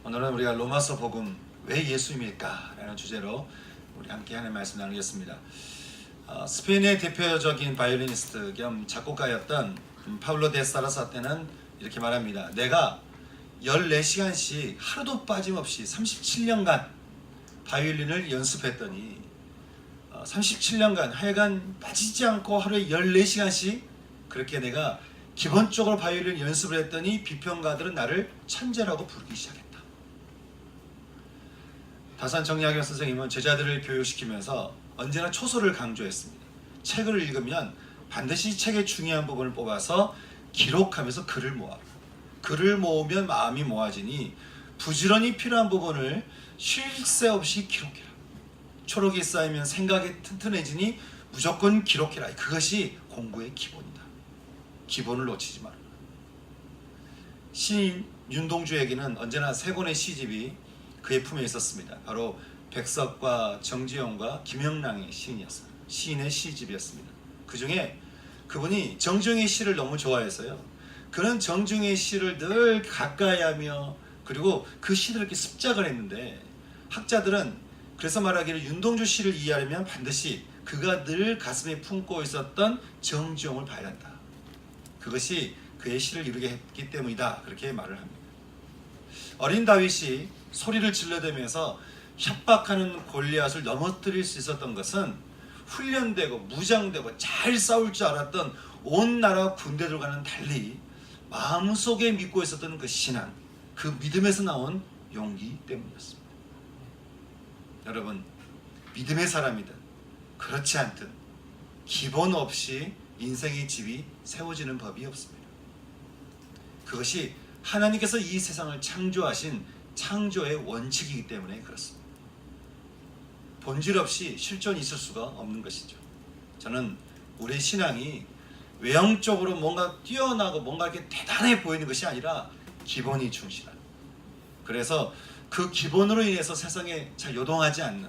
오늘은 우리가 로마서 복음 왜 예수님일까? 라는 주제로 우리 함께 하는 말씀 나누겠습니다. 스페인의 대표적인 바이올리니스트 겸 작곡가였던 파울로 데 사라사테는 이렇게 말합니다. 내가 14시간씩 하루도 빠짐없이 37년간 바이올린을 연습했더니 37년간 하여간 빠지지 않고 하루에 14시간씩 그렇게 내가 기본적으로 바이올린 연습을 했더니 비평가들은 나를 천재라고 부르기 시작했다. 다산 정약용 선생님은 제자들을 교육시키면서 언제나 초소를 강조했습니다. 책을 읽으면 반드시 책의 중요한 부분을 뽑아서 기록하면서 글을 모아. 글을 모으면 마음이 모아지니 부지런히 필요한 부분을 쉴 새 없이 기록해라. 초록이 쌓이면 생각이 튼튼해지니 무조건 기록해라. 그것이 공부의 기본이다. 기본을 놓치지 마라. 시인 윤동주에게는 언제나 세 권의 시집이 그의 품에 있었습니다. 바로 백석과 정지용과 김영랑의 시인의 시집이었습니다. 그 중에 그분이 정중의 시를 너무 좋아해서요. 그는 정중의 시를 늘 가까이 하며 그리고 그 시를 이렇게 습작을 했는데 학자들은 그래서 말하기를 윤동주 시를 이해하려면 반드시 그가 늘 가슴에 품고 있었던 정지용을 봐야 한다. 그것이 그의 시를 이루게 했기 때문이다. 그렇게 말을 합니다. 어린 다윗이 소리를 질러대면서 협박하는 골리앗을 넘어뜨릴 수 있었던 것은 훈련되고 무장되고 잘 싸울 줄 알았던 온 나라 군대들과는 달리 마음속에 믿고 있었던 그 신앙, 그 믿음에서 나온 용기 때문이었습니다. 여러분, 믿음의 사람이든 그렇지 않든 기본 없이 인생의 집이 세워지는 법이 없습니다. 그것이 하나님께서 이 세상을 창조하신 창조의 원칙이기 때문에 그렇습니다. 본질 없이 실존이 있을 수가 없는 것이죠. 저는 우리의 신앙이 외형적으로 뭔가 뛰어나고 뭔가 이렇게 대단해 보이는 것이 아니라 기본이 충실한, 그래서 그 기본으로 인해서 세상에 잘 요동하지 않는,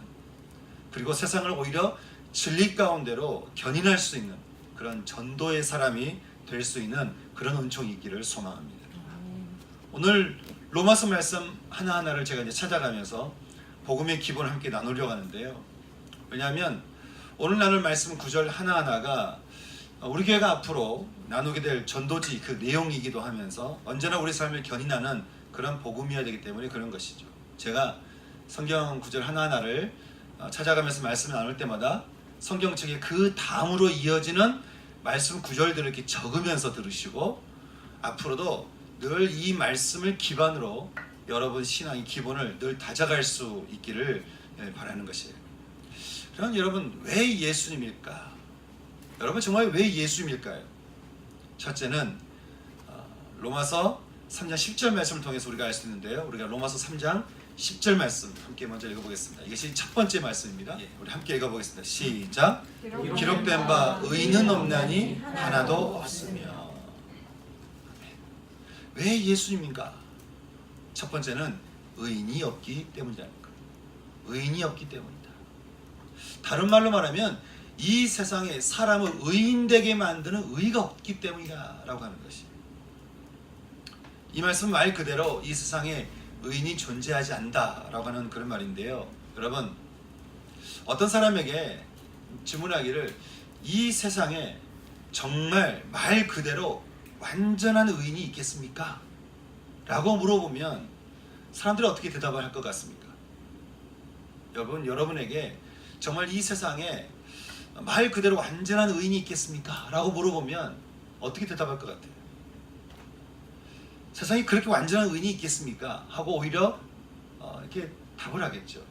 그리고 세상을 오히려 진리 가운데로 견인할 수 있는 그런 전도의 사람이 될 수 있는 그런 은총이 있기를 소망합니다. 오늘 로마서 말씀 하나하나를 제가 이제 찾아가면서 복음의 기본을 함께 나누려고 하는데요. 왜냐하면 오늘 나눌 말씀 구절 하나하나가 우리 교회가 앞으로 나누게 될 전도지 그 내용이기도 하면서 언제나 우리 삶을 견인하는 그런 복음이어야 되기 때문에 그런 것이죠. 제가 성경 구절 하나하나를 찾아가면서 말씀을 나눌 때마다 성경책에 그 다음으로 이어지는 말씀 구절들을 이렇게 적으면서 들으시고 앞으로도 늘 이 말씀을 기반으로 여러분 신앙의 기본을 늘 다져갈 수 있기를 바라는 것이에요. 그럼 여러분, 왜 예수님일까? 여러분, 정말 왜 예수님일까요? 첫째는 로마서 3장 10절 말씀을 통해서 우리가 알 수 있는데요. 우리가 로마서 3장 10절 말씀 함께 먼저 읽어보겠습니다. 이것이 첫 번째 말씀입니다. 우리 함께 읽어보겠습니다. 시작. 기록된 바 의인은 없나니 하나도 없으며. 왜 예수님인가? 첫 번째는 의인이 없기 때문이라는 것. 의인이 없기 때문이다. 다른 말로 말하면 이 세상에 사람을 의인되게 만드는 의가 없기 때문이다 라고 하는 것이. 이 말씀은 말 그대로 이 세상에 의인이 존재하지 않는다라고 하는 그런 말인데요. 여러분, 어떤 사람에게 질문하기를 이 세상에 정말 말 그대로 완전한 의인이 있겠습니까? 라고 물어보면 사람들이 어떻게 대답을 할 것 같습니까? 여러분에게 정말 이 세상에 말 그대로 완전한 의인이 있겠습니까? 라고 물어보면 어떻게 대답할 것 같아요? 세상에 그렇게 완전한 의인이 있겠습니까? 하고 오히려 이렇게 답을 하겠죠.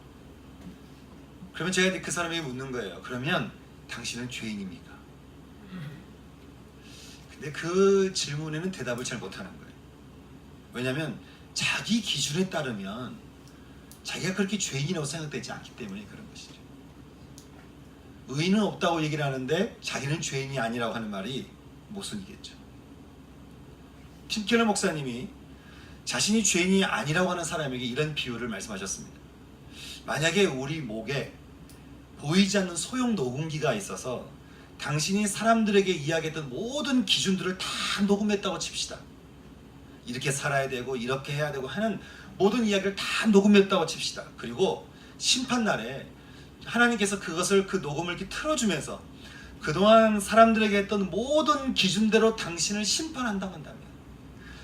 그러면 제가 그 사람에게 묻는 거예요. 그러면 당신은 죄인입니까? 근데 그 질문에는 대답을 잘 못하는 거예요. 왜냐하면 자기 기준에 따르면 자기가 그렇게 죄인이라고 생각되지 않기 때문에 그런 것이죠. 의인은 없다고 얘기를 하는데 자기는 죄인이 아니라고 하는 말이 모순이겠죠. 팀켈러 목사님이 자신이 죄인이 아니라고 하는 사람에게 이런 비유를 말씀하셨습니다. 만약에 우리 목에 보이지 않는 소형 녹음기가 있어서 당신이 사람들에게 이야기했던 모든 기준들을 다 녹음했다고 칩시다. 이렇게 살아야 되고 이렇게 해야 되고 하는 모든 이야기를 다 녹음했다고 칩시다. 그리고 심판날에 하나님께서 그것을 그 녹음을 이렇게 틀어주면서 그동안 사람들에게 했던 모든 기준대로 당신을 심판한다고 한다면,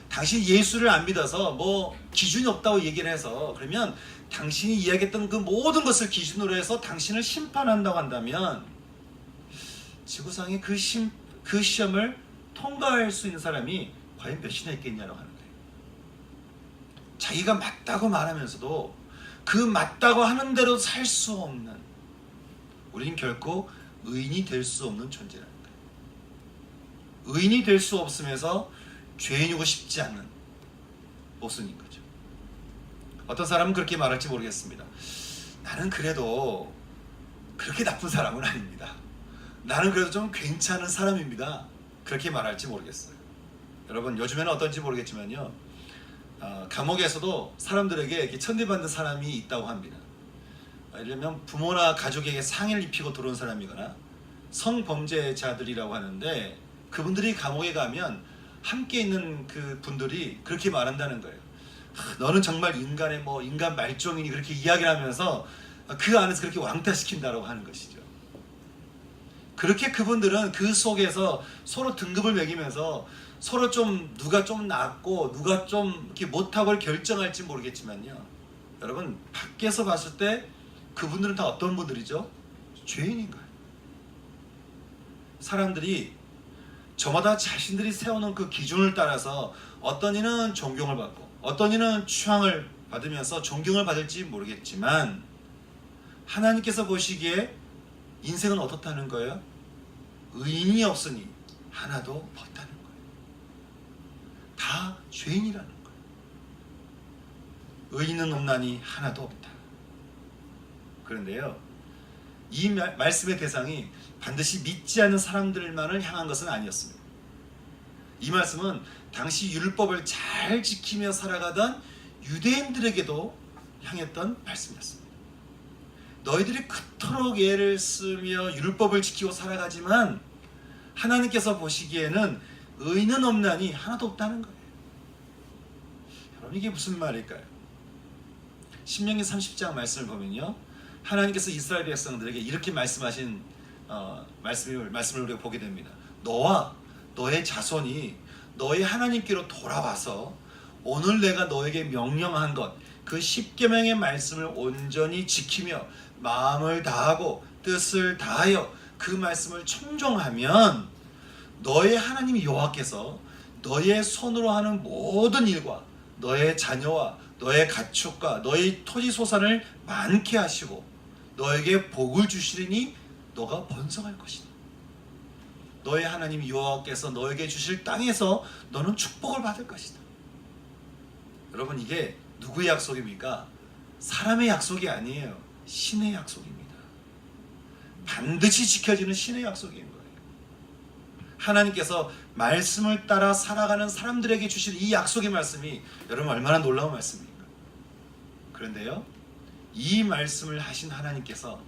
당신이 예수를 안 믿어서 뭐 기준이 없다고 얘기를 해서 그러면 당신이 이야기했던 그 모든 것을 기준으로 해서 당신을 심판한다고 한다면 지구상에 그 시험을 통과할 수 있는 사람이 과연 몇이나 있겠냐고 하는 거예요. 자기가 맞다고 말하면서도 그 맞다고 하는 대로 살 수 없는, 우리는 결코 의인이 될 수 없는 존재라는 거예요. 의인이 될 수 없으면서 죄인이고 싶지 않는 모습인 거죠. 어떤 사람은 그렇게 말할지 모르겠습니다. 나는 그래도 그렇게 나쁜 사람은 아닙니다. 나는 그래도 좀 괜찮은 사람입니다. 그렇게 말할지 모르겠어요. 여러분, 요즘에는 어떤지 모르겠지만요, 감옥에서도 사람들에게 이렇게 천대받는 사람이 있다고 합니다. 예를 들면 부모나 가족에게 상해를 입히고 들어온 사람이거나 성범죄자들이라고 하는데, 그분들이 감옥에 가면 함께 있는 그 분들이 그렇게 말한다는 거예요. 너는 정말 인간 말종이니, 그렇게 이야기를 하면서 그 안에서 그렇게 왕따시킨다라고 하는 것이죠. 그렇게 그분들은 그 속에서 서로 등급을 매기면서 서로 좀 누가 좀 낫고 누가 좀 이렇게 못하고 결정할지 모르겠지만요, 여러분, 밖에서 봤을 때 그분들은 다 어떤 분들이죠? 죄인인 거예요. 사람들이 저마다 자신들이 세워놓은 그 기준을 따라서 어떤 이는 존경을 받고 어떤 이는 추앙을 받으면서 존경을 받을지 모르겠지만, 하나님께서 보시기에 인생은 어떻다는 거예요? 의인이 없으니 하나도 없다는 거예요. 다 죄인이라는 거예요. 의인은 없나니 하나도 없다. 그런데요, 이 말씀의 대상이 반드시 믿지 않는 사람들만을 향한 것은 아니었습니다. 이 말씀은 당시 율법을 잘 지키며 살아가던 유대인들에게도 향했던 말씀이었습니다. 너희들이 그토록 애를 쓰며 율법을 지키고 살아가지만 하나님께서 보시기에는 의인은 없나니 하나도 없다는 거예요. 여러분, 이게 무슨 말일까요? 신명기 30장 말씀을 보면요, 하나님께서 이스라엘 백성들에게 이렇게 말씀하신 말씀을 우리가 보게 됩니다. 너와 너의 자손이 너의 하나님께로 돌아와서 오늘 내가 너에게 명령한 것, 그 10계명의 말씀을 온전히 지키며 마음을 다하고 뜻을 다하여 그 말씀을 청종하면 너의 하나님 여호와께서 너의 손으로 하는 모든 일과 너의 자녀와 너의 가축과 너의 토지 소산을 많게 하시고 너에게 복을 주시리니 너가 번성할 것이다. 너의 하나님 여호와께서 너에게 주실 땅에서 너는 축복을 받을 것이다. 여러분, 이게 누구의 약속입니까? 사람의 약속이 아니에요. 신의 약속입니다. 반드시 지켜지는 신의 약속인 거예요. 하나님께서 말씀을 따라 살아가는 사람들에게 주실 이 약속의 말씀이 여러분 얼마나 놀라운 말씀입니까? 그런데요, 이 말씀을 하신 하나님께서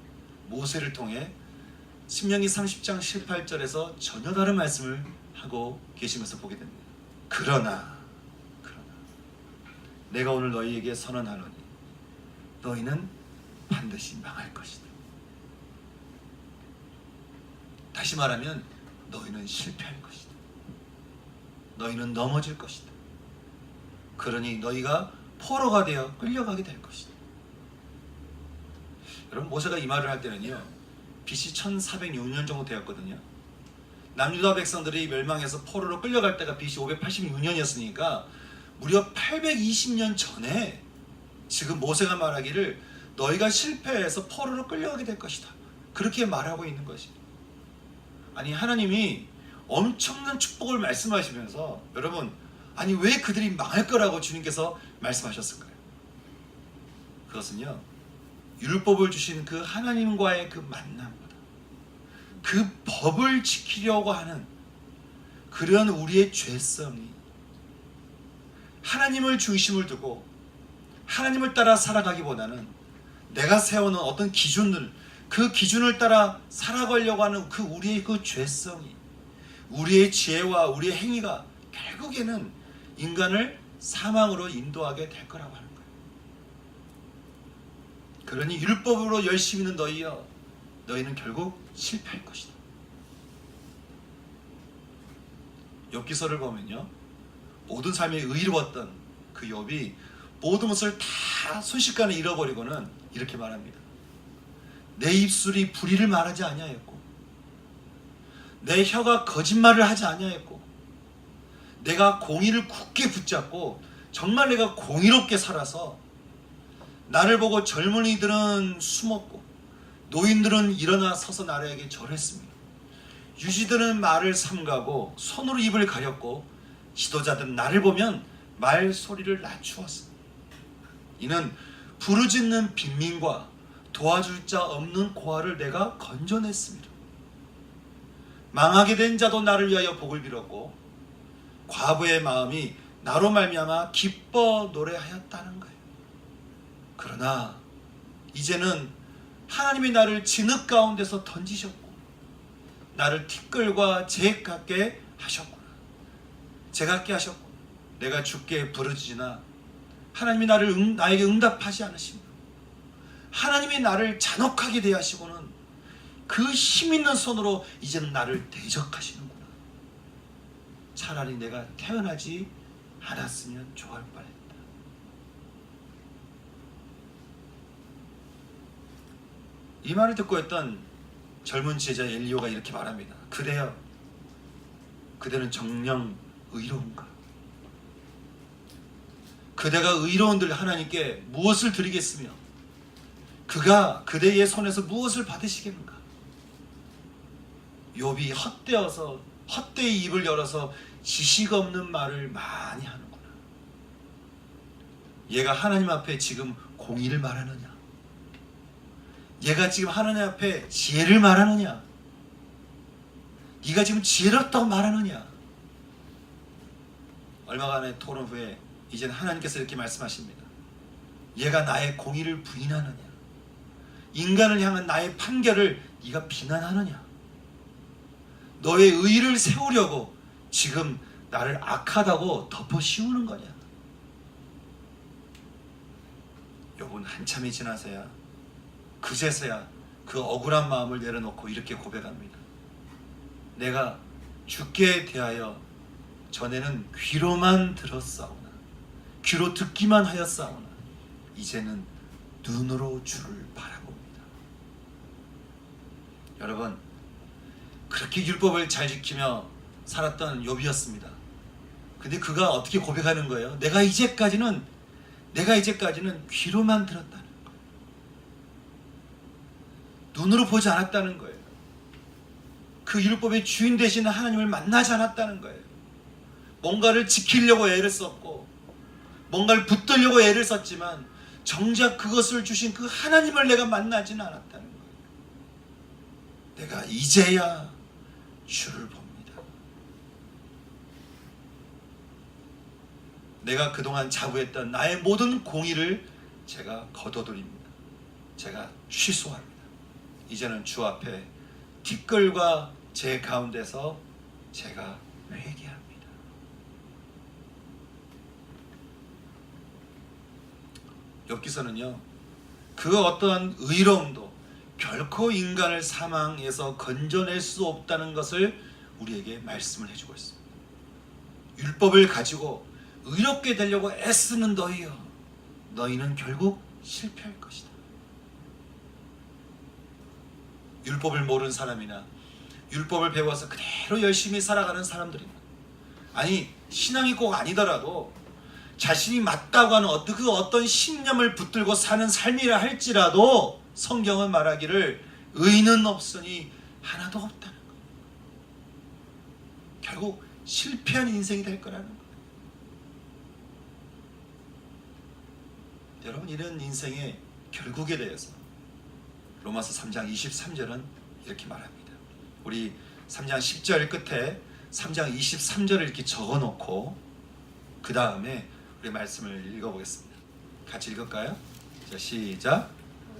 모세를 통해 신명기 30장 18절에서 전혀 다른 말씀을 하고 계시면서 보게 됩니다. 그러나 내가 오늘 너희에게 선언하노니 너희는 반드시 망할 것이다. 다시 말하면 너희는 실패할 것이다. 너희는 넘어질 것이다. 그러니 너희가 포로가 되어 끌려가게 될 것이다. 여러분, 모세가 이 말을 할 때는요, BC 1406년 정도 되었거든요. 남유다 백성들이 멸망해서 포로로 끌려갈 때가 BC 586년이었으니까 무려 820년 전에 지금 모세가 말하기를 너희가 실패해서 포로로 끌려가게 될 것이다, 그렇게 말하고 있는 것입니다. 아니, 하나님이 엄청난 축복을 말씀하시면서 여러분, 아니 왜 그들이 망할 거라고 주님께서 말씀하셨을까요? 그것은요, 율법을 주신 그 하나님과의 그 만남보다 그 법을 지키려고 하는 그런 우리의 죄성이 하나님을 중심을 두고 하나님을 따라 살아가기보다는 내가 세워놓은 어떤 기준들, 그 기준을 따라 살아가려고 하는 그 우리의 그 죄성이, 우리의 지혜와 우리의 행위가 결국에는 인간을 사망으로 인도하게 될 거라고 하는 거예요. 그러니 율법으로 열심히 있는 너희여, 너희는 결국 실패할 것이다. 욥기서를 보면요, 모든 삶이 의로웠던 그 욥이 모든 것을 다 순식간에 잃어버리고는 이렇게 말합니다. 내 입술이 불의를 말하지 아니하였고, 내 혀가 거짓말을 하지 아니하였고, 내가 공의를 굳게 붙잡고 정말 내가 공의롭게 살아서 나를 보고 젊은이들은 숨었고 노인들은 일어나 서서 나에게 절했습니다. 유지들은 말을 삼가고 손으로 입을 가렸고 지도자들은 나를 보면 말소리를 낮추었습니다. 이는 부르짖는 빈민과 도와줄 자 없는 고아를 내가 건져냈습니다. 망하게 된 자도 나를 위하여 복을 빌었고 과부의 마음이 나로 말미암아 기뻐 노래하였다는 거예요. 그러나 이제는 하나님이 나를 진흙 가운데서 던지셨고 나를 티끌과 재 같게 하셨구나. 재 같게 하셨고 내가 주께 부르짖으나 하나님이 나에게 응답하지 않으십니다. 하나님이 나를 잔혹하게 대하시고는 그 힘있는 손으로 이제는 나를 대적하시는구나. 차라리 내가 태어나지 않았으면 좋을 뻔했다. 이 말을 듣고 있던 젊은 제자 엘리오가 이렇게 말합니다. 그대여, 그대는 정녕 의로운가? 그대가 의로운들 하나님께 무엇을 드리겠으며 그가 그대의 손에서 무엇을 받으시겠는가? 욥이 헛되이 입을 열어서 지식 없는 말을 많이 하는구나. 얘가 하나님 앞에 지금 공의를 말하느냐? 얘가 지금 하나님 앞에 지혜를 말하느냐? 네가 지금 지혜롭다고 말하느냐? 얼마간의 토론 후에 이제는 하나님께서 이렇게 말씀하십니다. 얘가 나의 공의를 부인하느냐? 인간을 향한 나의 판결을 네가 비난하느냐? 너의 의를 세우려고 지금 나를 악하다고 덮어 씌우는 거냐? 욥은 한참이 지나서야 그제서야 그 억울한 마음을 내려놓고 이렇게 고백합니다. 내가 주께 대하여 전에는 귀로만 들었사오나 귀로 듣기만 하였사오나 이제는 눈으로 주를 바라봅니다. 여러분, 그렇게 율법을 잘 지키며 살았던 욥이었습니다. 근데 그가 어떻게 고백하는 거예요? 내가 이제까지는 귀로만 들었다는 거예요. 눈으로 보지 않았다는 거예요. 그 율법의 주인 되시는 하나님을 만나지 않았다는 거예요. 뭔가를 지키려고 애를 썼고 뭔가를 붙들려고 애를 썼지만 정작 그것을 주신 그 하나님을 내가 만나지는 않았다는 거예요. 내가 이제야 주를 봅니다. 내가 그동안 자부했던 나의 모든 공의를 제가 거둬들입니다. 제가 취소합니다. 이제는 주 앞에 티끌과 재 가운데서 제가 회개합니다. 욥기서는요, 그 어떠한 의로움도 결코 인간을 사망에서 건져낼 수 없다는 것을 우리에게 말씀을 해주고 있습니다. 율법을 가지고 의롭게 되려고 애쓰는 너희여, 너희는 결국 실패할 것이다. 율법을 모르는 사람이나 율법을 배워서 그대로 열심히 살아가는 사람들입니다. 아니, 신앙이 꼭 아니더라도 자신이 맞다고 하는 어떤 신념을 붙들고 사는 삶이라 할지라도 성경은 말하기를 의는 없으니 하나도 없다는 거예요. 결국 실패한 인생이 될 거라는 거예요. 여러분, 이런 인생의 결국에 대해서 로마서 3장 23절은 이렇게 말합니다. 우리 3장 10절 끝에 3장 23절을 이렇게 적어놓고 그 다음에 우리 말씀을 읽어보겠습니다. 같이 읽을까요? 자, 시작.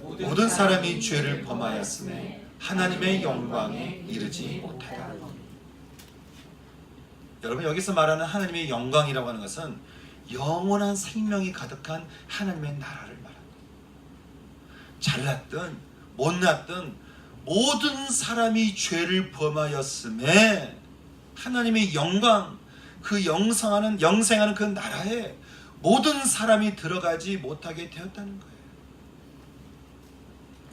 모든 사람이 죄를 범하였으며 하나님의 영광에 이르지 못하다. 여러분, 여기서 말하는 하나님의 영광이라고 하는 것은 영원한 생명이 가득한 하나님의 나라를 말합니다. 잘났든 못났든 모든 사람이 죄를 범하였음에 하나님의 영광, 그 영생하는 그 나라에 모든 사람이 들어가지 못하게 되었다는 거예요.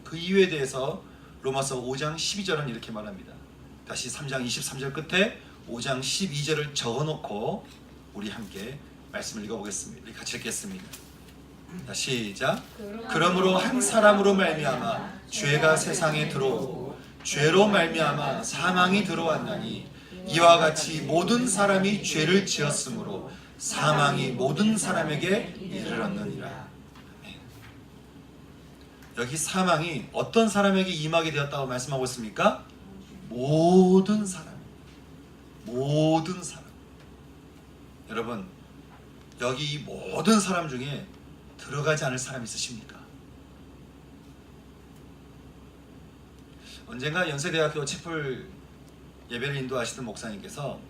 그 이유에 대해서 로마서 5장 12절은 이렇게 말합니다. 다시 3장 23절 끝에 5장 12절을 적어놓고 우리 함께 말씀을 읽어보겠습니다. 우리 같이 읽겠습니다. 시작. 그러므로 한 사람으로 말미암아 죄가 세상에 들어오고 죄로 말미암아 사망이 들어왔나니 이와 같이 모든 사람이 죄를 지었으므로 사망이 모든 사람에게 이르렀느니라. 여기 사망이 어떤 사람에게 임하게 되었다고 말씀하고 있습니까? 모든 사람. 여러분, 여기 이 모든 사람 중에 들어가지 않을 사람 있으십니까? 언젠가 연세대학교 채플 예배를 인도하시던 목사님께서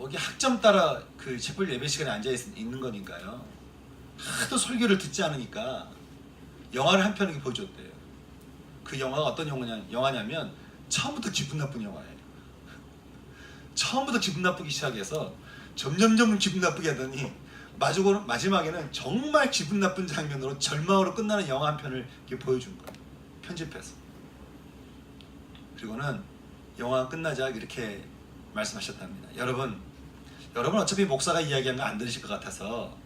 여기 학점 따라 그 채플 예배 시간에 앉아 있는 거니까요. 하도 설교를 듣지 않으니까 영화를 한 편을 보여줬대요. 그 영화가 어떤 영화냐면 처음부터 기분 나쁜 영화예요. 처음부터 기분 나쁘기 시작해서 점점 기분 나쁘게 하더니 마지막에는 정말 기분 나쁜 장면으로 절망으로 끝나는 영화 한 편을 이렇게 보여준 거예요. 편집해서. 그리고는 영화가 끝나자 이렇게 말씀하셨답니다. 여러분 어차피 목사가 이야기한 거 안 들으실 것 같아서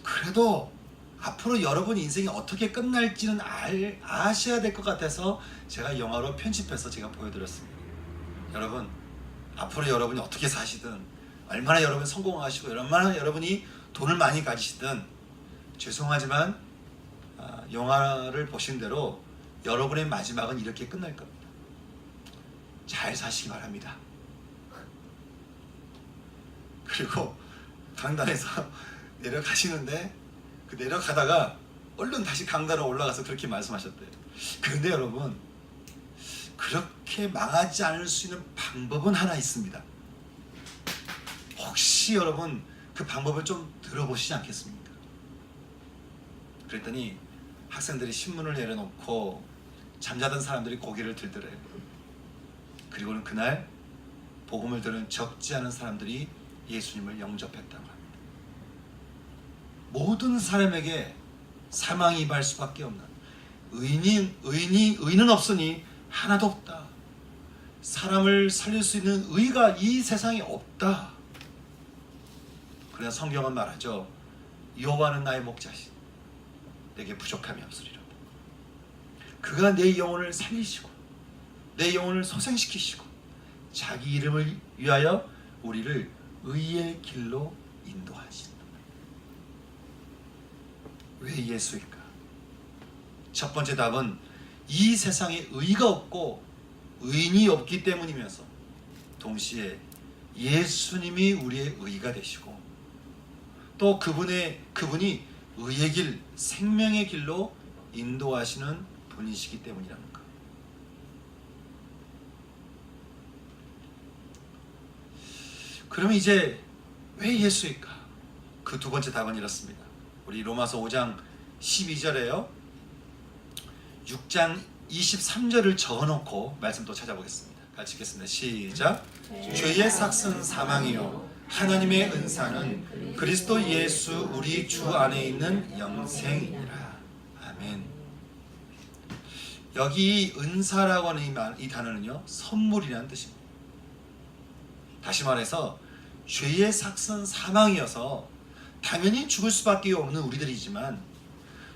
그래도 앞으로 여러분 인생이 어떻게 끝날지는 아셔야 될 것 같아서 제가 영화로 편집해서 제가 보여드렸습니다. 여러분, 앞으로 여러분이 어떻게 사시든 얼마나 여러분이 성공하시고 얼마나 여러분이 돈을 많이 가지시든 죄송하지만 영화를 보신 대로 여러분의 마지막은 이렇게 끝날 겁니다. 잘 사시기 바랍니다. 그리고 강단에서 내려가시는데 그 내려가다가 얼른 다시 강단으로 올라가서 그렇게 말씀하셨대요. 그런데 여러분, 그렇게 망하지 않을 수 있는 방법은 하나 있습니다. 혹시 여러분 그 방법을 좀 들어보시지 않겠습니까? 그랬더니 학생들이 신문을 내려놓고 잠자던 사람들이 고개를 들더래요. 그리고는 그날 복음을 들은 적지 않은 사람들이 예수님을 영접했다고 합니다. 모든 사람에게 사망이 임할 수밖에 없는 의는 없으니 하나도 없다. 사람을 살릴 수 있는 의가 이 세상에 없다. 그러나 성경은 말하죠. 여호와는 나의 목자시니 내게 부족함이 없으리라. 그가 내 영혼을 살리시고 내 영혼을 소생시키시고 자기 이름을 위하여 우리를 의의 길로 인도하신다. 왜 예수일까? 첫 번째 답은 이 세상에 의가 없고 의인이 없기 때문이면서 동시에 예수님이 우리의 의가 되시고 또 그분이 의의 길, 생명의 길로 인도하시는 분이시기 때문이라는 것. 그러면 이제 왜 예수일까? 그 두 번째 답은 이렇습니다. 우리 로마서 5장 12절에요. 6장 23절을 적어놓고 말씀 또 찾아보겠습니다. 같이 읽겠습니다. 시작. 죄의 삭은 사망이요 하나님의 은사는 그리스도 예수 우리 주 안에 있는 영생이니라. 아멘. 여기 은사라고 하는 이 단어는요, 선물이라는 뜻입니다. 다시 말해서 죄의 삭은 사망이어서 당연히 죽을 수밖에 없는 우리들이지만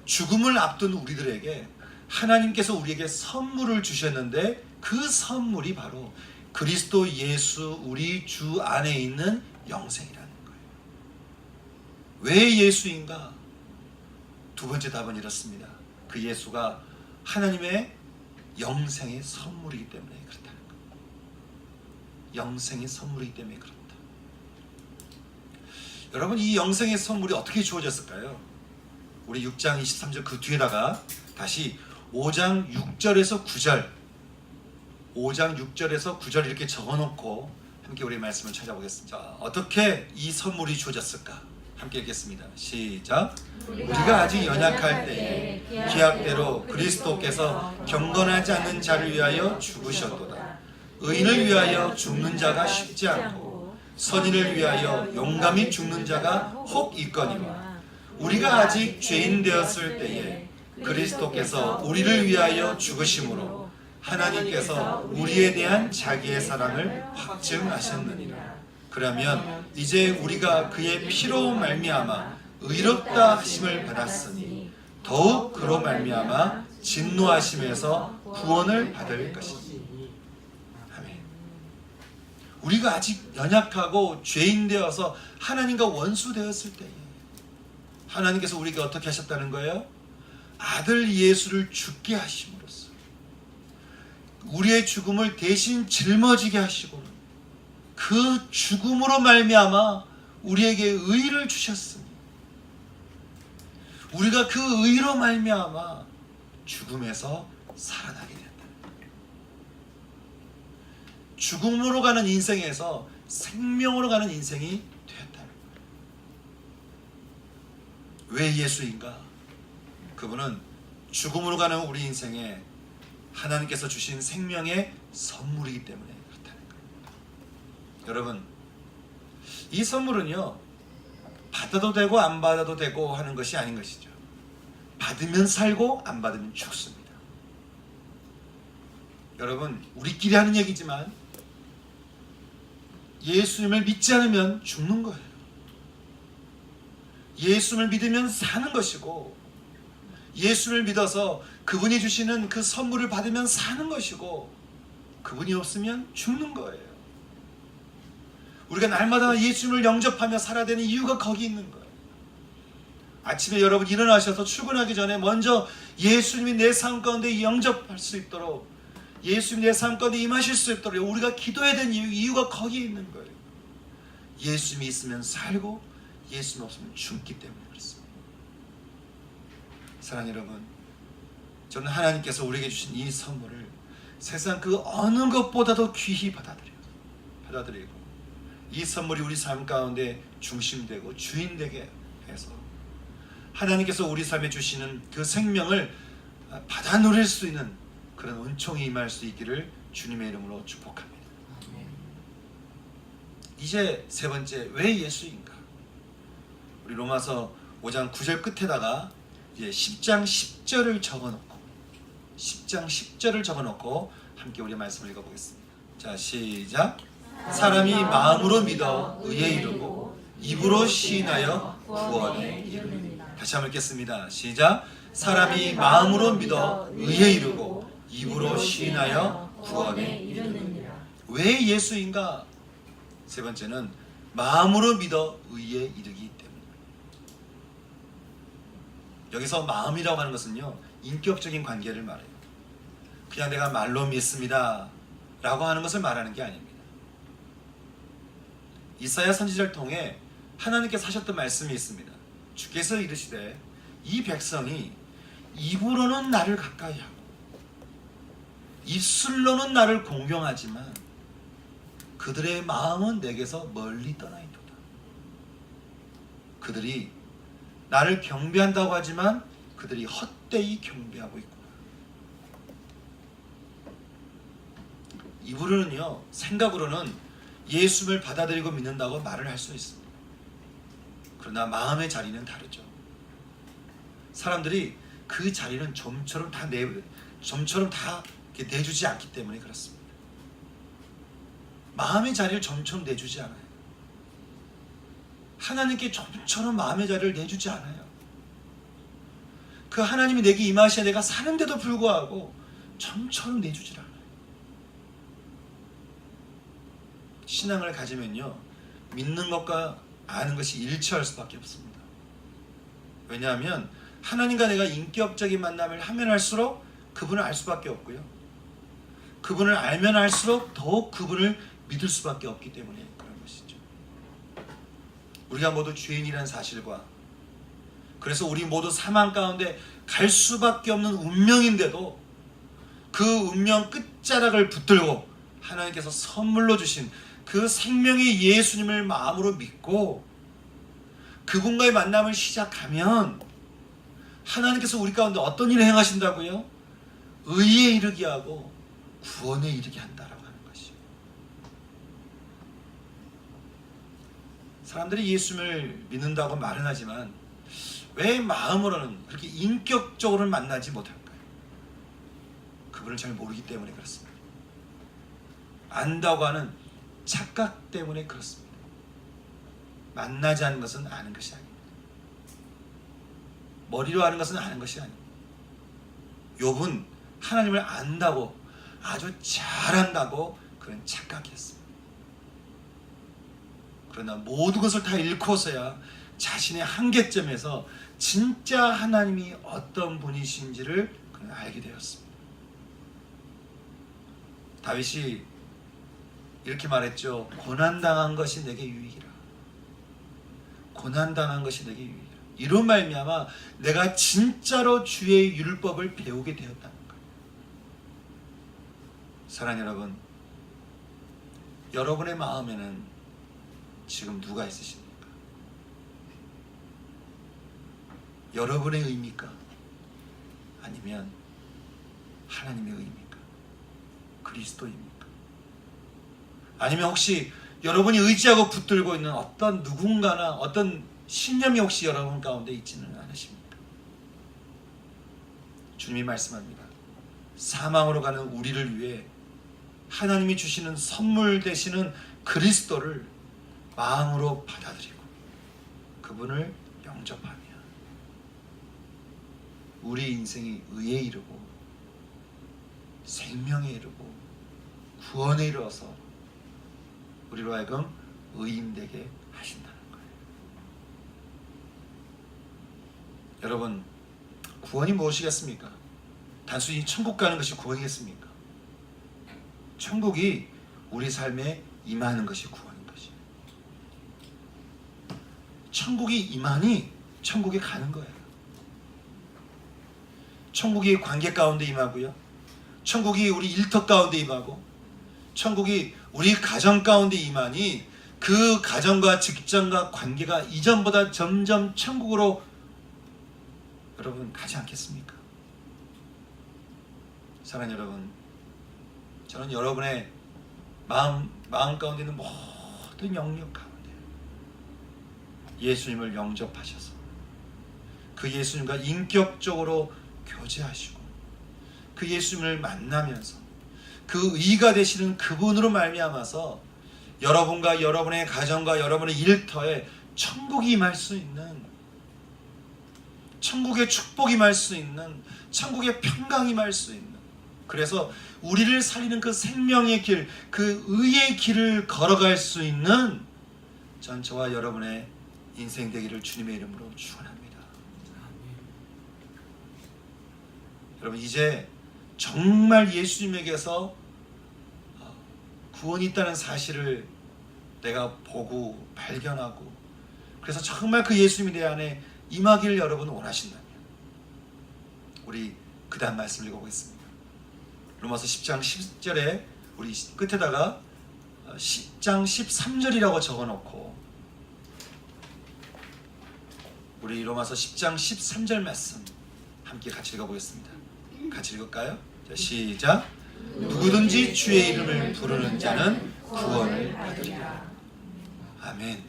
죽음을 앞둔 우리들에게 하나님께서 우리에게 선물을 주셨는데 그 선물이 바로 그리스도 예수 우리 주 안에 있는 영생이라는 거예요. 왜 예수인가? 두 번째 답은 이렇습니다. 그 예수가 하나님의 영생의 선물이기 때문에 그렇다는 거예요. 영생의 선물이기 때문에 그렇다. 여러분, 이 영생의 선물이 어떻게 주어졌을까요? 우리 6장 23절 그 뒤에다가 다시 5장 6절에서 9절 5장 6절에서 9절 이렇게 적어놓고 함께 우리 말씀을 찾아보겠습니다. 자, 어떻게 이 선물이 주어졌을까? 함께 읽겠습니다. 시작. 우리가 아직 연약할 때에 기약대로 그리스도께서 경건하지 않는 자를 위하여 죽으셨도다. 의인을 위하여 죽는 자가 쉽지 않고 선인을 위하여 용감히 죽는 자가 혹 있거니와 우리가 아직 죄인 되었을 때에 그리스도께서 우리를 위하여 죽으심으로 하나님께서 우리에 대한 자기의 사랑을 확증하셨느니라. 그러면 이제 우리가 그의 피로 말미암아 의롭다 하심을 받았으니 더욱 그로 말미암아 진노하심에서 구원을 받을 것이니. 아멘. 우리가 아직 연약하고 죄인 되어서 하나님과 원수 되었을 때에 하나님께서 우리에게 어떻게 하셨다는 거예요? 아들 예수를 죽게 하심으로써 우리의 죽음을 대신 짊어지게 하시고 그 죽음으로 말미암아 우리에게 의를 주셨으니 우리가 그 의로 말미암아 죽음에서 살아나게 된다. 죽음으로 가는 인생에서 생명으로 가는 인생이 되었다는 거예요. 왜 예수인가? 그분은 죽음으로 가는 우리 인생에 하나님께서 주신 생명의 선물이기 때문에 그렇다는 거예요. 여러분, 이 선물은요 받아도 되고 안 받아도 되고 하는 것이 아닌 것이죠. 받으면 살고 안 받으면 죽습니다. 여러분, 우리끼리 하는 얘기지만 예수님을 믿지 않으면 죽는 거예요. 예수님을 믿으면 사는 것이고 예수를 믿어서 그분이 주시는 그 선물을 받으면 사는 것이고 그분이 없으면 죽는 거예요. 우리가 날마다 예수님을 영접하며 살아야 되는 이유가 거기 있는 거예요. 아침에 여러분 일어나셔서 출근하기 전에 먼저 예수님이 내 삶 가운데 영접할 수 있도록 예수님이 내 삶 가운데 임하실 수 있도록 우리가 기도해야 되는 이유가 거기에 있는 거예요. 예수님이 있으면 살고 예수님 없으면 죽기 때문에 그렇습니다. 사랑하는 여러분, 저는 하나님께서 우리에게 주신 이 선물을 세상 그 어느 것보다도 귀히 받아들이고 이 선물이 우리 삶 가운데 중심되고 주인되게 해서 하나님께서 우리 삶에 주시는 그 생명을 받아 누릴 수 있는 그런 은총이 임할 수 있기를 주님의 이름으로 축복합니다. 이제 세 번째, 왜 예수인가? 우리 로마서 5장 9절 끝에다가 이제 10장 10절을 적어놓고 함께 우리 말씀을 읽어보겠습니다. 자, 시작. 사람이 마음으로 믿어 의에 이르고 입으로 시인하여 구원에 이르느니라. 다시 한번 읽겠습니다. 시작. 사람이 마음으로 믿어 의에 이르고 입으로 시인하여 구원에 이르느니라. 왜 예수인가? 세 번째는 마음으로 믿어 의에 이르기 때문에. 여기서 마음이라고 하는 것은요 인격적인 관계를 말해요. 그냥 내가 말로 믿습니다 라고 하는 것을 말하는 게 아닙니다. 이사야 선지자를 통해 하나님께서 하셨던 말씀이 있습니다. 주께서 이르시되 이 백성이 입으로는 나를 가까이 하고 입술로는 나를 공경하지만 그들의 마음은 내게서 멀리 떠나있도다. 그들이 나를 경배한다고 하지만 그들이 헛되이 경배하고 있구나. 입으로는요, 생각으로는 예수를 받아들이고 믿는다고 말을 할 수 있습니다. 그러나 마음의 자리는 다르죠. 사람들이 그 자리는 좀처럼 다 내주지 않기 때문에 그렇습니다. 마음의 자리를 점처럼 내주지 않아요. 하나님께 좀처럼 마음의 자리를 내주지 않아요. 그 하나님이 내게 임하셔야 내가 사는데도 불구하고 점처럼 내주질 않아요. 신앙을 가지면요 믿는 것과 아는 것이 일치할 수밖에 없습니다. 왜냐하면 하나님과 내가 인격적인 만남을 하면 할수록 그분을 알 수밖에 없고요, 그분을 알면 알수록 더욱 그분을 믿을 수밖에 없기 때문에 그런 것이죠. 우리가 모두 죄인이라는 사실과 그래서 우리 모두 사망 가운데 갈 수밖에 없는 운명인데도 그 운명 끝자락을 붙들고 하나님께서 선물로 주신 그 생명의 예수님을 마음으로 믿고 그분과의 만남을 시작하면 하나님께서 우리 가운데 어떤 일을 행하신다고요? 의에 이르게 하고 구원에 이르게 한다라고 하는 것이죠. 사람들이 예수님을 믿는다고 말은 하지만 왜 마음으로는 그렇게 인격적으로는 만나지 못할까요? 그분을 잘 모르기 때문에 그렇습니다. 안다고 하는 착각 때문에 그렇습니다. 만나지 않는 것은 아는 것이 아닙니다. 머리로 아는 것은 아는 것이 아닙니다. 욥은 하나님을 안다고, 아주 잘한다고 그런 착각했습니다. 그러나 모든 것을 다 잃고서야 자신의 한계점에서 진짜 하나님이 어떤 분이신지를 그는 알게 되었습니다. 다윗이 이렇게 말했죠. 고난당한 것이 내게 유익이라. 고난당한 것이 내게 유익이라. 이로 말미암아 내가 진짜로 주의 율법을 배우게 되었다는 거예요. 사랑하는 여러분, 여러분의 마음에는 지금 누가 있으십니까? 여러분의 의입니까? 아니면 하나님의 의입니까? 그리스도입니까? 아니면 혹시 여러분이 의지하고 붙들고 있는 어떤 누군가나 어떤 신념이 혹시 여러분 가운데 있지는 않으십니까? 주님이 말씀합니다. 사망으로 가는 우리를 위해 하나님이 주시는 선물 되시는 그리스도를 마음으로 받아들이고 그분을 영접하며 우리 인생이 의에 이르고 생명에 이르고 구원에 이르러서 우리로 하여금 의인되게 하신다는 거예요. 여러분, 구원이 무엇이겠습니까? 단순히 천국 가는 것이 구원이겠습니까? 천국이 우리 삶에 임하는 것이 구원인 것이에요. 천국이 임하니 천국에 가는 거예요. 천국이 관계 가운데 임하고요. 천국이 우리 일터 가운데 임하고 천국이 우리 가정 가운데 임하니 그 가정과 직장과 관계가 이전보다 점점 천국으로 여러분 가지 않겠습니까? 사랑하는 여러분, 저는 여러분의 마음 가운데 있는 모든 영역 가운데 예수님을 영접하셔서 그 예수님과 인격적으로 교제하시고 그 예수님을 만나면서 그 의가 되시는 그분으로 말미암아서 여러분과 여러분의 가정과 여러분의 일터에 천국이 임할 수 있는, 천국의 축복이 임할 수 있는, 천국의 평강이 임할 수 있는, 그래서 우리를 살리는 그 생명의 길, 그 의의 길을 걸어갈 수 있는 전 저와 여러분의 인생 되기를 주님의 이름으로 축원합니다. 여러분, 이제 정말 예수님에게서 구원이 있다는 사실을 내가 보고 발견하고 그래서 정말 그 예수님이 내 안에 임하기를 여러분 원하신다면 우리 그 다음 말씀을 읽어보겠습니다. 로마서 10장 10절에 우리 끝에다가 10장 13절이라고 적어놓고 우리 로마서 10장 13절 말씀 함께 같이 읽어보겠습니다. 같이 읽을까요? 자, 시작. 누구든지 주의 이름을 부르는 자는 구원을 받으리라. 아멘.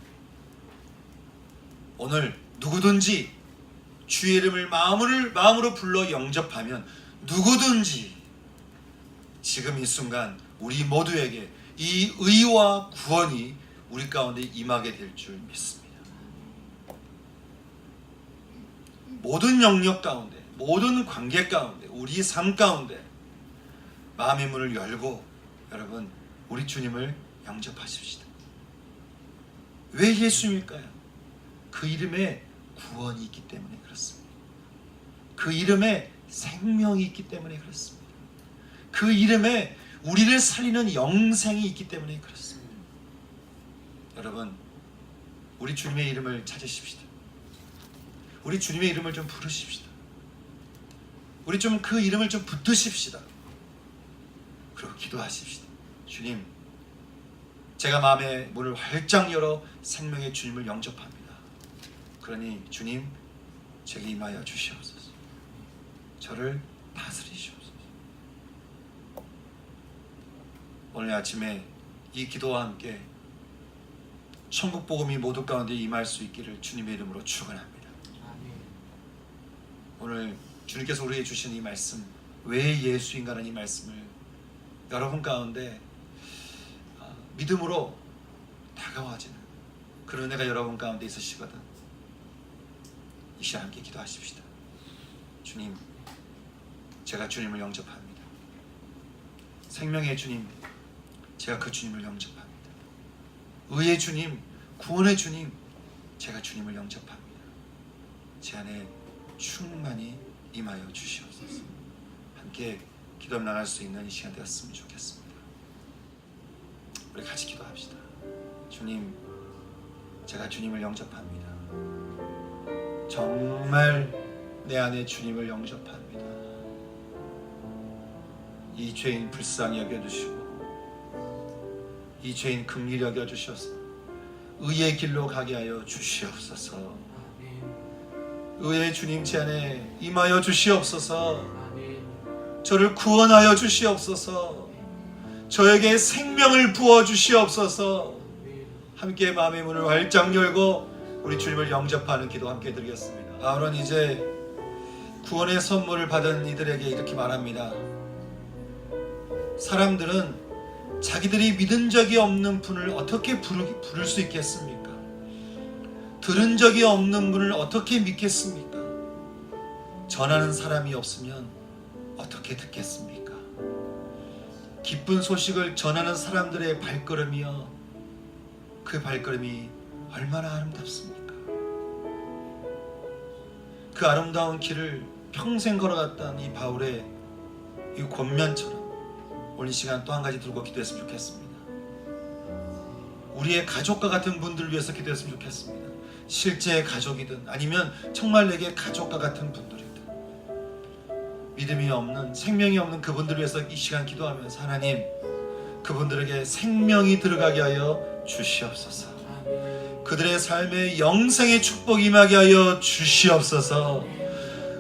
오늘 누구든지 주의 이름을 마음으로 불러 영접하면 누구든지 지금 이 순간 우리 모두에게 이 의와 구원이 우리 가운데 임하게 될 줄 믿습니다. 모든 영역 가운데, 모든 관계 가운데, 우리 삶 가운데 마음의 문을 열고 여러분 우리 주님을 영접하십시다. 왜 예수님일까요? 그 이름에 구원이 있기 때문에 그렇습니다. 그 이름에 생명이 있기 때문에 그렇습니다. 그 이름에 우리를 살리는 영생이 있기 때문에 그렇습니다. 여러분, 우리 주님의 이름을 찾으십시다. 우리 주님의 이름을 좀 부르십시다. 우리 좀 그 이름을 좀 붙드십시다. 그리고 기도하십시다. 주님, 제가 마음의 문을 활짝 열어 생명의 주님을 영접합니다. 그러니 주님 제게 임하여 주시옵소서. 저를 다스리시옵소서. 오늘 아침에 이 기도와 함께 천국 복음이 모두 가운데 임할 수 있기를 주님의 이름으로 축원합니다. 오늘 주님께서 우리에게 주신 이 말씀, 왜 예수인가라는 이 말씀을 여러분 가운데 믿음으로 다가와지는 그런 은혜가 여러분 가운데 있으시거든. 이 시간 함께 기도하십시다. 주님, 제가 주님을 영접합니다. 생명의 주님, 제가 그 주님을 영접합니다. 의의 주님, 구원의 주님, 제가 주님을 영접합니다. 제 안에 충만히 임하여 주시옵소서. 함께 기도 나갈 수 있는 이 시간 되었으면 좋겠습니다. 우리 같이 기도합시다. 주님, 제가 주님을 영접합니다. 정말 내 안에 주님을 영접합니다. 이 죄인 불쌍히 여겨주시고 이 죄인 긍휼히 여겨주셔서 의의 길로 가게 하여 주시옵소서. 의의 주님 제 안에 임하여 주시옵소서. 저를 구원하여 주시옵소서. 저에게 생명을 부어 주시옵소서. 함께 마음의 문을 활짝 열고 우리 주님을 영접하는 기도 함께 드리겠습니다. 아론 이제 구원의 선물을 받은 이들에게 이렇게 말합니다. 사람들은 자기들이 믿은 적이 없는 분을 어떻게 부를 수 있겠습니까? 들은 적이 없는 분을 어떻게 믿겠습니까? 전하는 사람이 없으면 어떻게 듣겠습니까? 기쁜 소식을 전하는 사람들의 발걸음이요, 그 발걸음이 얼마나 아름답습니까? 그 아름다운 길을 평생 걸어갔던 이 바울의 이 권면처럼 오늘 이 시간 또 한 가지 들고 기도했으면 좋겠습니다. 우리의 가족과 같은 분들을 위해서 기도했으면 좋겠습니다. 실제 가족이든 아니면 정말 내게 가족과 같은 분들이든 믿음이 없는, 생명이 없는 그분들을 위해서 이 시간 기도하면서 하나님, 그분들에게 생명이 들어가게 하여 주시옵소서. 그들의 삶에 영생의 축복이 임하게 하여 주시옵소서.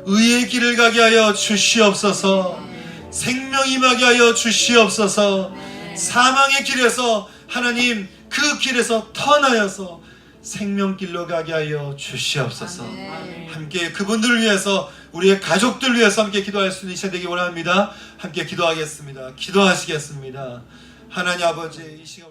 의의 길을 가게 하여 주시옵소서. 생명이 임하게 하여 주시옵소서. 사망의 길에서 하나님, 그 길에서 터나여서 생명길로 가게 하여 주시옵소서. 함께 그분들을 위해서, 우리의 가족들을 위해서 함께 기도할 수 있는 시간 되기 원합니다. 함께 기도하겠습니다. 기도하시겠습니다. 하나님 아버지, 이 시간